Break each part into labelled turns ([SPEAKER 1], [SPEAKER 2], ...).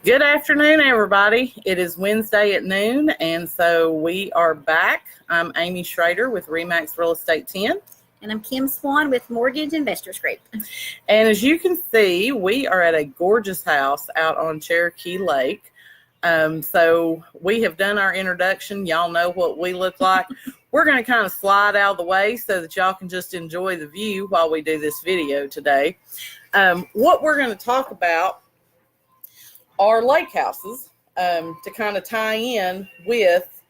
[SPEAKER 1] Good afternoon, everybody. It is Wednesday at noon, and so we are back. I'm Amy Schrader with RE/MAX Real Estate 10.
[SPEAKER 2] And I'm Kim Swan with Mortgage Investors Group.
[SPEAKER 1] And as you can see, we are at a gorgeous house out on Cherokee Lake. So we have done our introduction. Y'all know what we look like. We're going to kind of slide out of the way so that y'all can just enjoy the view while we do this video today. What we're going to talk about are lake houses to kind of tie in with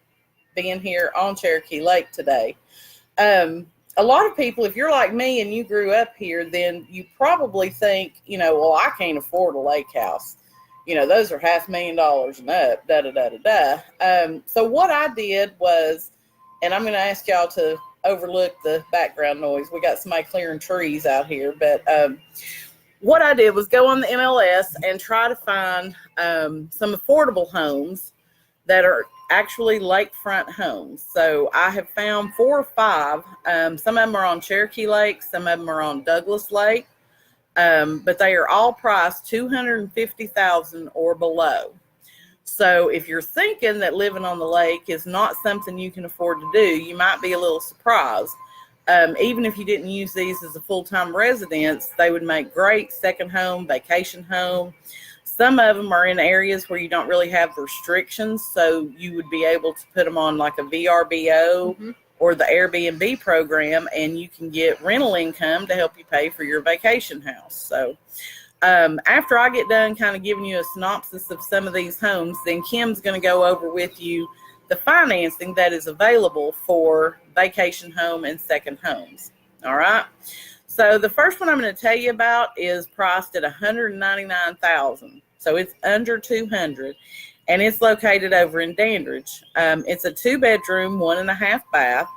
[SPEAKER 1] being here on Cherokee Lake today. A lot of people, if you're like me and you grew up here, then you probably think, well, I can't afford a lake house. Those are $500,000 and up, da-da-da-da-da. So what I did was, and I'm going to ask y'all to overlook the background noise. We got somebody clearing trees out here, but what I did was go on the MLS and try to find some affordable homes that are actually lakefront homes. So I have found 4 or 5. Some of them are on Cherokee Lake, some of them are on Douglas Lake, but they are all priced $250,000 or below. So if you're thinking that living on the lake is not something you can afford to do, you might be a little surprised. Even if you didn't use these as a full-time residence, they would make great second home, vacation home. Some of them are in areas where you don't really have restrictions, so you would be able to put them on like a VRBO or the Airbnb program, and you can get rental income to help you pay for your vacation house. So after I get done kind of giving you a synopsis of some of these homes, then Kim's going to go over with you the financing that is available for vacation home and second homes. All right. So the first one I'm going to tell you about is priced at $199,000. So it's under $200,000, and it's located over in Dandridge. It's a 2-bedroom, 1.5 bath.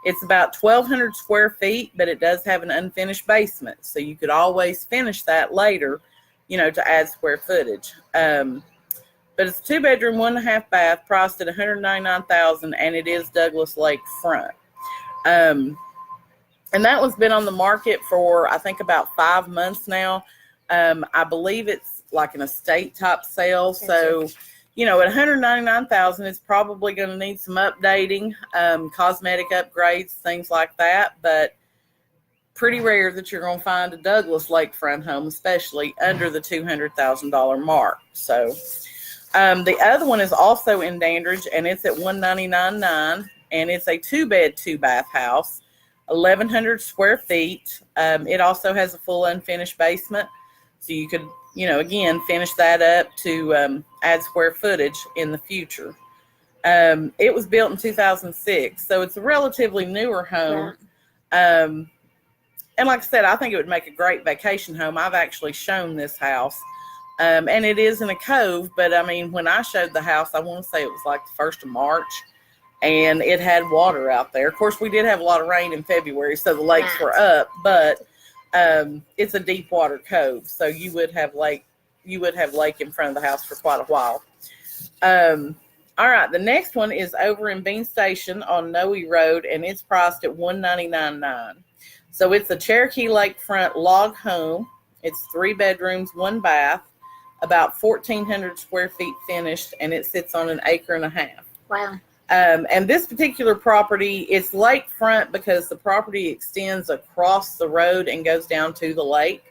[SPEAKER 1] It's about 1,200 square feet, but it does have an unfinished basement. So you could always finish that later, to add square footage. But it's a 2-bedroom, 1.5 bath, priced at $199,000, and it is Douglas Lake front. And that one's been on the market for, I think, about 5 months now. I believe it's like an estate type sale. So, at $199,000, it's probably going to need some updating, cosmetic upgrades, things like that. But pretty rare that you're going to find a Douglas lakefront home, especially under the $200,000 mark. So the other one is also in Dandridge, and it's at $199,900, and it's a 2-bed, 2-bath house, 1,100 square feet. It also has a full unfinished basement, so you could, again, finish that up to add square footage in the future. It was built in 2006, so it's a relatively newer home. Yeah. And like I said, I think it would make a great vacation home. I've actually shown this house. And it is in a cove, but I mean, when I showed the house, I want to say it was like the 1st of March, and it had water out there. Of course, we did have a lot of rain in February, so the lakes were up, but it's a deep water cove, so you would have lake in front of the house for quite a while. All right, the next one is over in Bean Station on Noe Road, and it's priced at $199,900. So it's a Cherokee Lakefront log home. It's 3 bedrooms, 1 bath. About 1,400 square feet finished, and it sits on 1.5 acres.
[SPEAKER 2] Wow.
[SPEAKER 1] And this particular property, it's lakefront because the property extends across the road and goes down to the lake.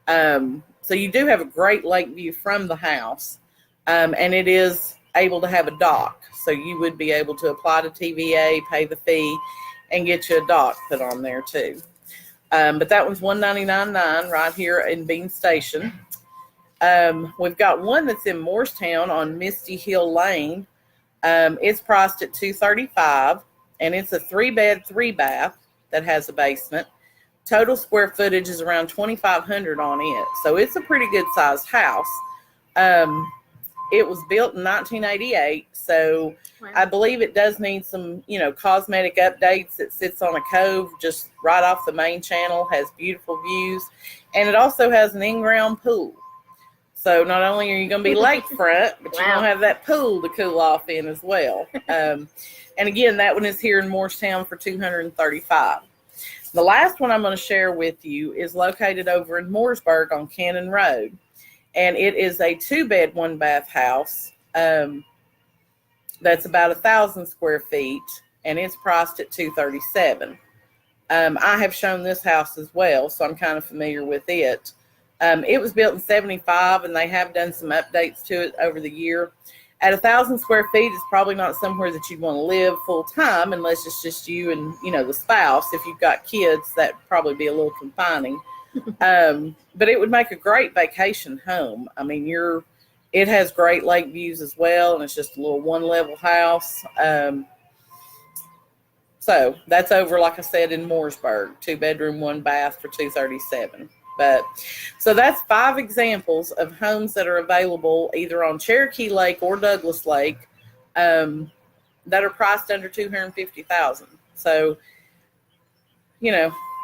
[SPEAKER 1] So you do have a great lake view from the house, and it is able to have a dock. So you would be able to apply to TVA, pay the fee, and get you a dock put on there too. But that one's $199,900 right here in Bean Station. We've got one that's in Morristown on Misty Hill Lane. It's priced at $235,000, and it's a 3-bed, 3-bath that has a basement. Total square footage is around 2,500 on it, so it's a pretty good sized house. It was built in 1988, so wow. I believe it does need some, cosmetic updates. It sits on a cove just right off the main channel, has beautiful views, and it also has an in-ground pool. So not only are you going to be lakefront, but you're going to have that pool to cool off in as well. And again, that one is here in Morristown for $235,000. The last one I'm going to share with you is located over in Mooresburg on Cannon Road. and it is a 2-bed, 1-bath house. That's about 1,000 square feet, and it's priced at $237,000. I have shown this house as well, so I'm kind of familiar with it. It was built in '75, and they have done some updates to it over the year. At 1,000 square feet, it's probably not somewhere that you'd want to live full time unless it's just you and the spouse. If you've got kids, that'd probably be a little confining. But it would make a great vacation home. I mean, it has great lake views as well, and it's just a little 1-level house. So that's over, like I said, in Mooresburg, 2-bedroom, 1-bath for $237,000. So that's 5 examples of homes that are available either on Cherokee Lake or Douglas Lake that are priced under $250,000. So,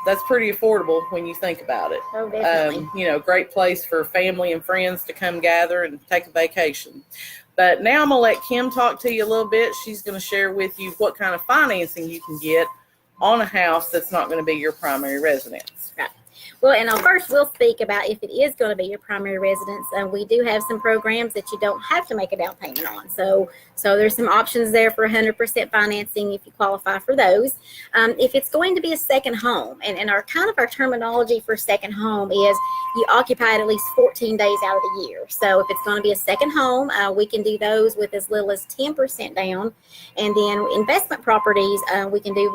[SPEAKER 1] that's pretty affordable when you think about it.
[SPEAKER 2] Oh, definitely.
[SPEAKER 1] Great place for family and friends to come gather and take a vacation. But now I'm going to let Kim talk to you a little bit. She's going to share with you what kind of financing you can get on a house that's not going to be your primary residence.
[SPEAKER 2] Right. Well, and first we'll speak about if it is going to be your primary residence. We do have some programs that you don't have to make a down payment on. So there's some options there for 100% financing if you qualify for those. If it's going to be a second home, and our terminology for second home is you occupy it at least 14 days out of the year. So if it's going to be a second home, we can do those with as little as 10% down. And then investment properties, we can do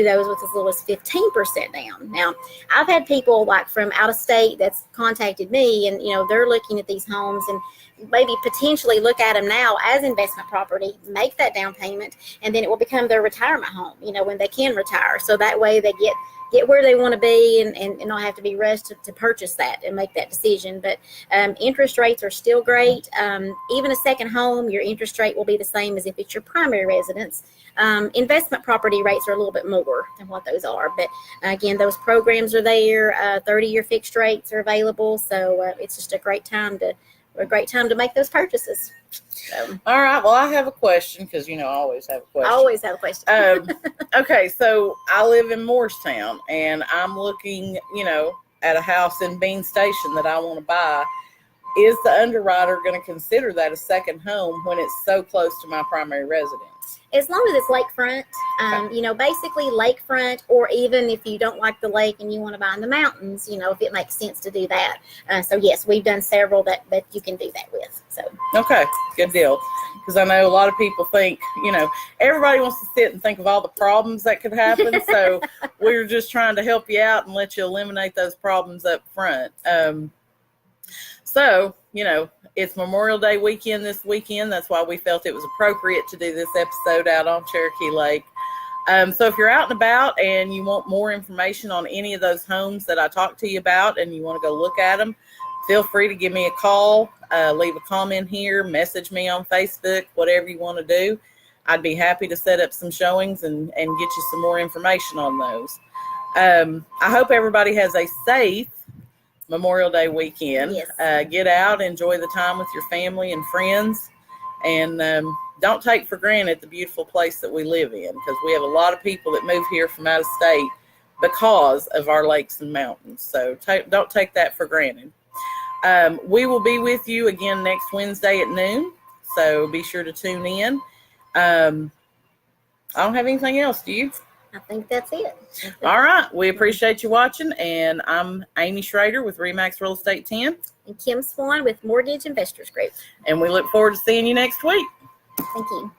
[SPEAKER 2] those with as little as 15% down. Now, I've had people like from out of state that's contacted me, and they're looking at these homes and maybe potentially look at them now as investment property, make that down payment, and then it will become their retirement home, when they can retire. So that way they get where they want to be and not have to be rushed to purchase that and make that decision. But interest rates are still great. Even a second home, your interest rate will be the same as if it's your primary residence. Investment property rates are a little bit more than what those are. But again, those programs are there. 30-year fixed rates are available. So it's just a great time to make those purchases. So.
[SPEAKER 1] All right. Well, I have a question because, I always have a question.
[SPEAKER 2] I always have a question.
[SPEAKER 1] Okay. So I live in Morristown, and I'm looking, at a house in Bean Station that I want to buy. Is the underwriter going to consider that a second home when it's so close to my primary residence?
[SPEAKER 2] As long as it's lakefront, basically lakefront, or even if you don't like the lake and you want to buy in the mountains, if it makes sense to do that. So yes, we've done several that you can do that with. So
[SPEAKER 1] okay, good deal. Because I know a lot of people think, everybody wants to sit and think of all the problems that could happen. So we're just trying to help you out and let you eliminate those problems up front. So, it's Memorial Day weekend this weekend. That's why we felt it was appropriate to do this episode out on Cherokee Lake. So if you're out and about and you want more information on any of those homes that I talked to you about and you want to go look at them, feel free to give me a call, leave a comment here, message me on Facebook, whatever you want to do. I'd be happy to set up some showings and get you some more information on those. I hope everybody has a safe Memorial Day weekend.
[SPEAKER 2] Yes.
[SPEAKER 1] Get out, enjoy the time with your family and friends, and don't take for granted the beautiful place that we live in, because we have a lot of people that move here from out of state because of our lakes and mountains. So don't take that for granted. We will be with you again next Wednesday at noon, so be sure to tune in. I don't have anything else, do you?
[SPEAKER 2] I think that's it.
[SPEAKER 1] All right. We appreciate you watching. And I'm Amy Schrader with Remax Real Estate 10.
[SPEAKER 2] And Kim Swan with Mortgage Investors Group.
[SPEAKER 1] And we look forward to seeing you next week.
[SPEAKER 2] Thank you.